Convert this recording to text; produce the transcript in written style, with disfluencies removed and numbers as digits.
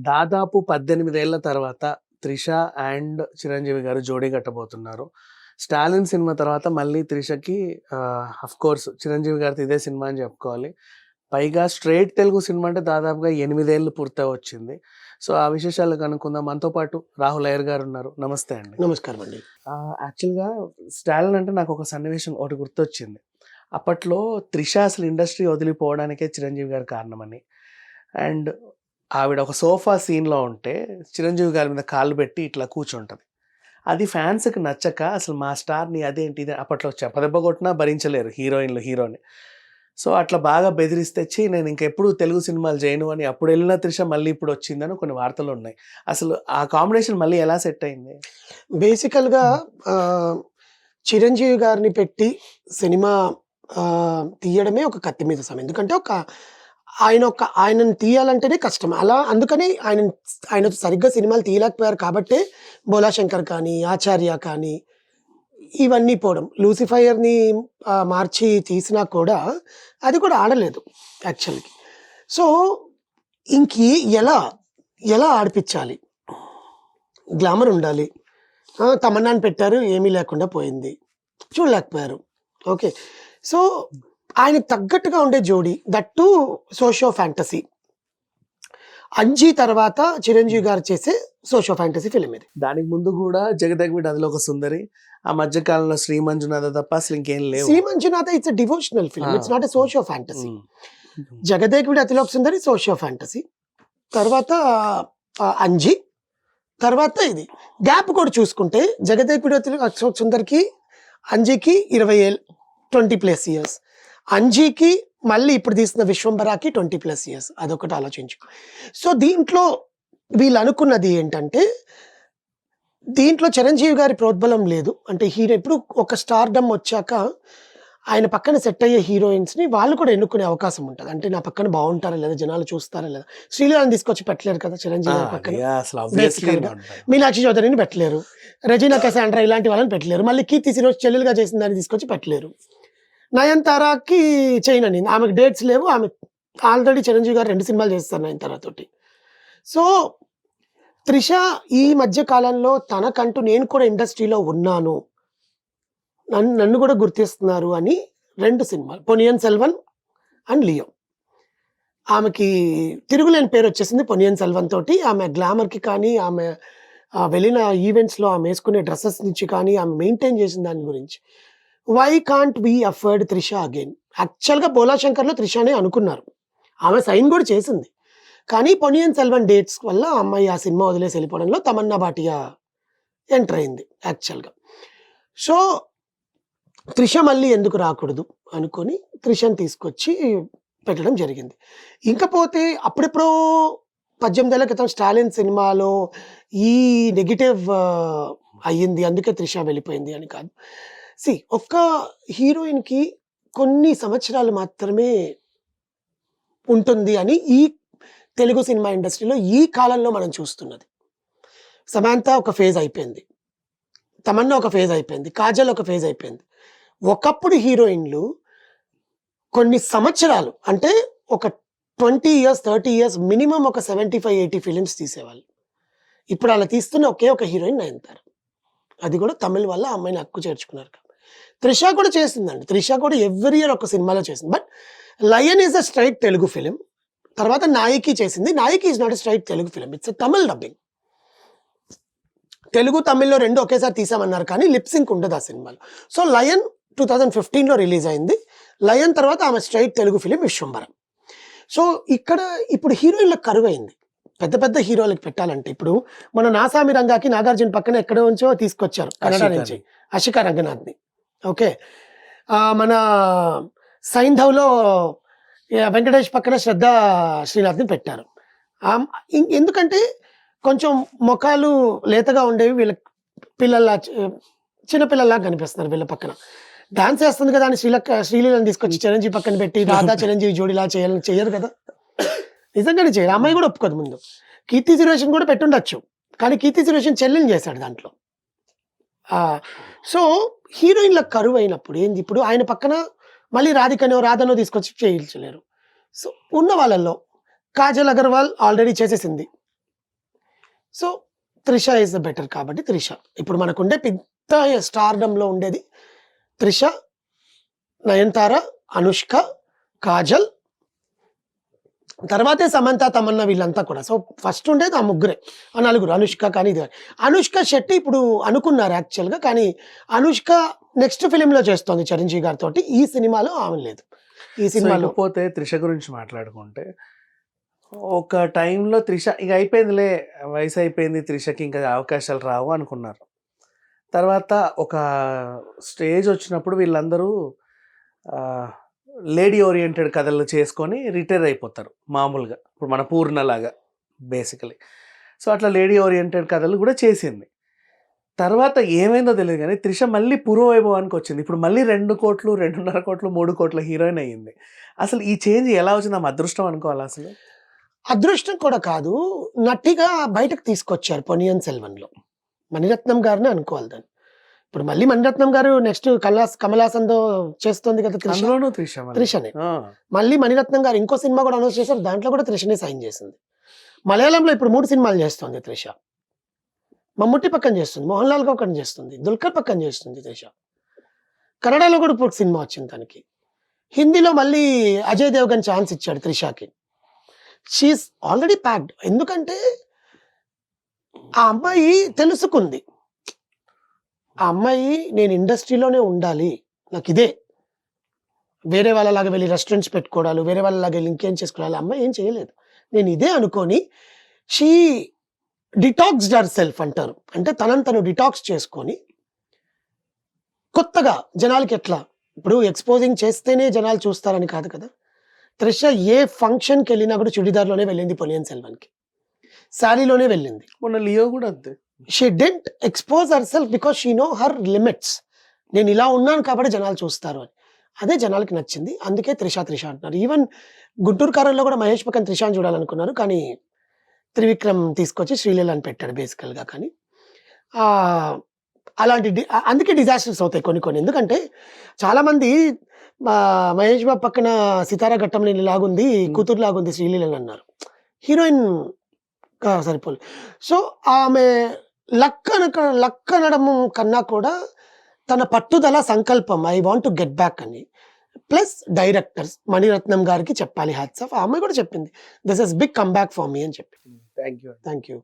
దాదాపు 18 ఏళ్ల తర్వాత 'త్రిష' అండ్ 'చిరంజీవి' గారు జోడీ కట్టబోతున్నారు. 'స్టాలిన్' సినిమా తర్వాత మళ్ళీ 'త్రిషకి' ఆఫ్‌కోర్స్ 'చిరంజీవి' గారితో ఇదే సినిమా అని చెప్పుకోవాలి. పైగా స్ట్రెయిట్ తెలుగు సినిమా అంటే దాదాపుగా 8 ఏళ్ళు పూర్తవచ్చింది. సో, ఆ విశేషాలు కనుక్కుందాం. మనతో పాటు రాహుల్ అయ్యర్ గారు ఉన్నారు. నమస్తే అండి. నమస్కారం అండి. యాక్చువల్‌గా 'స్టాలిన్' అంటే నాకు ఒక సన్నివేశం ఒకటి గుర్తొచ్చింది. అప్పట్లో 'త్రిష' అసలు ఇండస్ట్రీ వదిలిపోవడానికే 'చిరంజీవి' గారు కారణమని. అండ్ ఆవిడ ఒక సోఫా సీన్‌లో ఉంటే 'చిరంజీవి' గారి మీద కాళ్ళు పెట్టి ఇట్లా కూర్చుంటది. అది ఫ్యాన్స్‌కి నచ్చక అసలు మా స్టార్‌ని అదేంటి ఇది అప్పట్లో చెంపదెబ్బ కొట్టినా భరించలేరు హీరోయిన్‌లు, హీరోని. సో, అట్లా బాగా బెదిరిస్తే ఛీ! నేను ఇంకెప్పుడు తెలుగు సినిమాలు చేయను అని అప్పుడెళ్ళిన 'త్రిష' మళ్ళీ ఇప్పుడొచ్చిందని కొన్ని వార్తలున్నాయి. అసలు ఆ కాంబినేషన్ మళ్ళీ ఎలా సెట్ అయింది? బేసికల్‌గా చిరంజీవి గారిని పెట్టి సినిమా తీయడమే ఒక కత్తి మీద సాము. ఎందుకంటే ఆయనని తీయాలంటేనే కష్టం. అందుకని ఆయనతో సరిగ్గా సినిమాలు తీయలేకపోయారు కాబట్టే 'భోలా శంకర్' కానీ, 'ఆచార్య' కానీ ఇవన్నీ పోవడం. 'లూసిఫైర్‌ని' మార్చి తీసినా కూడా అది కూడా ఆడలేదు యాక్చువల్‌గా. సో, ఇంకి ఎలా ఆడిపిచ్చాలి? గ్లామర్ ఉండాలి. తమన్నాని పెట్టారు, ఏమీ లేకుండా పోయింది. చూడలేకపోయారు. ఓకే. సో, ఆయనకు తగ్గట్టుగా ఉండే జోడీ. That two socio fantasy. 'Anji' తర్వాత చిరంజీవి గారు చేసే సోషియో ఫ్యాంటసీ ఫిల్మ్ ఇది. దానికి ముందు గూడా 'జగదేకవీడు అదిలోక సుందరి', ఆ మధ్య కాలంలో 'శ్రీ మంజునాథ' తప్ప అసలు ఇంకేం లేవు. 'Shri Manjunatha' it's a devotional film. It's not a socio fantasy. Hmm. 'Jagadekaveerudu Athiloka Sundari' socio fantasy. తర్వాత 'అంజీ' తర్వాత ఇది. గ్యాప్ కూడా చూసుకుంటే 'జగదేకవీడు అతిలోక సుందరికి', 'అంజీకి' 20 ఏళ్ళు, 20+ ఇయర్స్. 'అంజీకి' మళ్ళీ ఇప్పుడు తీసిన 'విశ్వంబరా'కి 20+ ఇయర్స్. అదొకటి ఆలోచించు. సో, దీంట్లో వీళ్ళు అనుకున్నది ఏంటంటే, దీంట్లో చిరంజీవి గారి ప్రోద్బలం లేదు. అంటే హీరో ఇప్పుడు ఒక స్టార్‌డమ్ వచ్చాక ఆయన పక్కన సెట్ అయ్యే హీరోయిన్స్‌ని వాళ్ళు కూడా ఎన్నుకునే అవకాశం ఉంటది. అంటే నా పక్కన బావుంటారా లేదా? జనాలు చూస్తారా లేదా? శ్రీలీలని తీసుకొచ్చి పెట్టలేరు కదా చిరంజీవి గారి పక్కన. అసలు ఆబ్వియస్లీ బేసికల్‌గా మీనాక్షి చౌదరిని పెట్టలేరు. రెజీనా కసాండ్రా ఇలాంటి వాళ్ళని పెట్టలేరు. మళ్ళీ కీర్తి సురేష్ చెల్లెలుగా చేసిన దాన్ని తీసుకొచ్చి పెట్టలేరు. నయనతారకి చేయనని ఆమెకు డేట్స్ లేవు. ఆమె ఆల్రెడీ చిరంజీవి గారు 2 సినిమాలు చేస్తారు నయనతార తోటి. సో, 'త్రిష' ఈ మధ్య కాలంలో తనకంటూ నేను కూడా ఇండస్ట్రీలో ఉన్నాను. నన్ను కూడా గుర్తిస్తున్నారు అని 2 సినిమాలు 'పొన్నియిన్ సెల్వన్' అండ్ 'లియో'. ఆమెకి తిరుగులేని పేరొచ్చేసింది 'పొన్నియిన్ సెల్వన్' తోటి. ఆమె గ్లామర్‌కి కానీ, ఆమె వెళ్ళిన ఈవెంట్స్‌లో ఆమె ఏసుకునే డ్రెసెస్ నుంచి కానీ, ఆమె మెయింటైన్ చేసిన దాని గురించి. Why can't we afford 'Trisha' again? యాక్చువల్‌గా 'భోలా శంకర్‌లో' 'త్రిషనే' అనుకున్నారు. ఆమె సైన్ కూడా చేసింది. కానీ 'పొన్నియిన్ సెల్వన్' డేట్స్ వల్ల ఆ అమ్మాయి ఆ సినిమా వదిలేసి వెళ్ళిపోవడంలో తమన్నా భాటియా ఎంటర్ అయింది యాక్చువల్‌గా. సో, 'త్రిష' మళ్ళీ ఎందుకు రాకూడదు అనుకోని 'త్రిషని' తీసుకొచ్చి పెట్టడం జరిగింది. ఇంకపోతే అప్పుడెప్పుడో 18 ఏళ్ల క్రితం 'స్టాలిన్' సినిమాలో ఈ నెగెటివ్ అయ్యింది. అందుకే 'త్రిష' వెళ్ళిపోయింది అని కాదు. ఒక్క హీరోయిన్‌కి కొన్ని సంవత్సరాలు మాత్రమే ఉంటుంది అని ఈ తెలుగు సినిమా ఇండస్ట్రీలో ఈ కాలంలో మనం చూస్తున్నది. 'సమాంత' ఒక ఫేజ్ అయిపోయింది. 'తమన్నా' ఒక ఫేజ్ అయిపోయింది. 'కాజల్' ఒక ఫేజ్ అయిపోయింది. ఒకప్పుడు హీరోయిన్‌లు కొన్ని సంవత్సరాలు అంటే ఒక 20 ఇయర్స్, 30 ఇయర్స్ మినిమమ్ ఒక 75, 80 ఫిల్మ్స్ తీసేవాళ్ళు. ఇప్పుడు అలా తీస్తున్న ఒకే ఒక హీరోయిన్ నయనతార. అది కూడా తమిళ్ వల్ల ఆ అమ్మాయిని హక్కు చేర్చుకున్నారు. 'త్రిష' కూడా చేసిందండి. 'త్రిష' కూడా ఎవ్రీ ఇయర్ ఒక సినిమాలో చేసింది. But 'Lion' is a straight Telugu film. తర్వాత 'నాయకి' చేసింది. 'Nayaki' is not a straight Telugu film. It's a Tamil dubbing. Telugu, తమిళ్‌లో 2 ఒకేసారి తీసామన్నారు కానీ లిప్ సింక్ ఉండదు ఆ సినిమాలో. సో, 'లయన్' 2015లో రిలీజ్ అయింది. 'లయన్' తర్వాత ఆమె straight Telugu film 'Vishwambhara'. So, ఇప్పుడు హీరోయిన్‌లకు కరువైంది. పెద్ద పెద్ద హీరోలకి పెట్టాలంటే ఇప్పుడు మన 'నాసామి రంగా'కి నాగార్జున పక్కన ఎక్కడో నుంచో తీసుకొచ్చారు కన్నడ నుంచి. 'అషికా రంగనాథ్‌ని. ఓకే. మన 'సైంధవ్‌లో' వెంకటేష్ పక్కన 'శ్రద్ధా శ్రీనాథ్‌ని పెట్టారు. ఎందుకంటే కొంచెం మొఖాలు లేతగా ఉండేవి. వీళ్ళ చిన్న పిల్లల్లాగా కనిపిస్తున్నారు వీళ్ళ పక్కన. డాన్స్ చేస్తుంది కదా అని శ్రీలీలని తీసుకొచ్చి చిరంజీవి పక్కన పెట్టి రాధా చిరంజీవి జోడిలా చెయ్యరు కదా. నిజంగానే చేయరు. అమ్మాయి కూడా ఒప్పుకోదు ముందు. కీర్తి సురేష్‌ని కూడా పెట్టుండొచ్చు. కానీ కీర్తి సురేష్‌ని చెల్లెల్ని చేశాడు దాంట్లో. సో, హీరోయిన్‌లకు కరువైనప్పుడు ఏంది ఇప్పుడు ఆయన పక్కన మళ్ళీ రాధనో తీసుకొచ్చి చేయించలేరు. సో, ఉన్న వాళ్ళల్లో కాజల్ అగర్వాల్ ఆల్రెడీ చేసేసింది. So Trisha is the better కాబట్టి త్రిష ఇప్పుడు మనకుండే పెద్ద స్టార్డంలో ఉండేది త్రిష, నయనతార, అనుష్క, కాజల్, తర్వాతే సమంత, తమన్నా వీళ్ళంతా కూడా. సో ఫస్ట్ ఉండేది ఆ ముగ్గురే, ఆ నలుగురు, అనుష్క కానీ ఇది కానీ. అనుష్క శెట్టి ఇప్పుడు అనుకున్నారు యాక్చువల్గా, కానీ అనుష్క నెక్స్ట్ ఫిలింలో చేస్తోంది చిరంజీవి గారితో. ఈ సినిమాలో ఆమె లేదు. ఈ సినిమాలో పోతే త్రిష గురించి మాట్లాడుకుంటే ఒక టైంలో త్రిష ఇక అయిపోయిందిలే, వయసు అయిపోయింది, త్రిషకి ఇంకా అవకాశాలు రావు అనుకున్నారు. తర్వాత ఒక స్టేజ్ వచ్చినప్పుడు వీళ్ళందరూ లేడీ ఓరియంటెడ్ కథలు చేసుకొని రిటైర్ అయిపోతారు మామూలుగా, ఇప్పుడు మన పూర్ణలాగా బేసికలీ. సో అట్లా లేడీ ఓరియంటెడ్ కథలు కూడా చేసింది. తర్వాత ఏమైందో తెలియదు కానీ త్రిష మళ్ళీ పూర్వవైభవానికి వచ్చింది. ఇప్పుడు మళ్ళీ 2 కోట్లు, 2.5 కోట్లు, 3 కోట్ల హీరోయిన్ అయ్యింది. అసలు ఈ చేంజ్ ఎలా వచ్చింది? ఆమె అదృష్టం అనుకోవాలి. అసలు అదృష్టం కూడా కాదు, నటిగా బయటకు తీసుకొచ్చారు పొనియన్ సెల్వన్లో. మణిరత్నం గారిని అనుకోవాలి దాన్ని. ఇప్పుడు మళ్ళీ మణిరత్నం గారు నెక్స్ట్ కమలాసన్తో చేస్తుంది కదా అందులోనూ త్రిష త్రిషనే. మళ్ళీ మణిరత్నం గారు ఇంకో సినిమా కూడా అనౌన్స్ చేశారు, దాంట్లో కూడా త్రిషనే సైన్ చేసింది. మలయాళంలో ఇప్పుడు 3 సినిమాలు చేస్తుంది త్రిష. మమ్ముట్టి పక్కన చేస్తుంది, మోహన్ లాల్ పక్కన చేస్తుంది, దుల్కర్ పక్కన చేస్తుంది త్రిష. కన్నడలో కూడా ఇప్పుడు సినిమా వచ్చింది తనకి. హిందీలో మళ్ళీ అజయ్ దేవగన్ ఛాన్స్ ఇచ్చాడు త్రిషకి. She is already packed. ఎందుకంటే ఆ అమ్మాయి తెలుసుకుంది, ఆ అమ్మాయి నేను ఇండస్ట్రీలోనే ఉండాలి, నాకు ఇదే, వేరే వాళ్ళలాగా వెళ్ళి రెస్టారెంట్స్ పెట్టుకోవడాలు, వేరే వాళ్ళలాగా వెళ్ళి ఇంకేం చేసుకోవాలి, అమ్మాయి ఏం చేయలేదు. నేను ఇదే అనుకొని షీ డిటాక్స్డ్ హర్ సెల్ఫ్ అంటారు, అంటే తనని తను డిటాక్స్ చేసుకొని కొత్తగా జనాలకి ఎట్లా, ఇప్పుడు ఎక్స్పోజింగ్ చేస్తేనే జనాలు చూస్తారని కాదు కదా. త్రిష ఏ ఫంక్షన్కి వెళ్ళినా కూడా చుడిదార్లోనే వెళ్ళింది పొనియన్ సెల్వన్కి, శారీలోనే వెళ్ళింది. మొన్న లియో కూడా అంతే. She didn't expose her self because she know her limits. నేను ఇలా ఉన్నాను కాబట్టి జనాలు చూస్తారు అని, అదే జనాలకి నచ్చింది. అందుకే త్రిష త్రిష అంటున్నారు. ఈవెన్ గుంటూరు కారంలో కూడా మహేష్ పక్కన త్రిషాని చూడాలనుకున్నారు, కానీ త్రివిక్రమ్ తీసుకొచ్చి శ్రీలీల అని పెట్టాడు బేసికల్గా. కానీ అలాంటి అందుకే డిజాస్టర్స్ అవుతాయి కొన్ని. ఎందుకంటే చాలామంది మహేష్ బాబు పక్కన సితారా ఘట్టంలేని లాగుంది, కూతురు లాగుంది శ్రీలీల అన్నారు. హీరోయిన్ సరిపోలేదు. సో ఆమె లక్ అనడం కన్నా కూడా తన పట్టుదల, సంకల్పం, I want to get back అని, ప్లస్ డైరెక్టర్స్ మణిరత్నం గారికి చెప్పాలి హ్యాట్స్ ఆఫ్. ఆమె కూడా చెప్పింది this is big come back for me అని చెప్పి. Thank you. Thank you.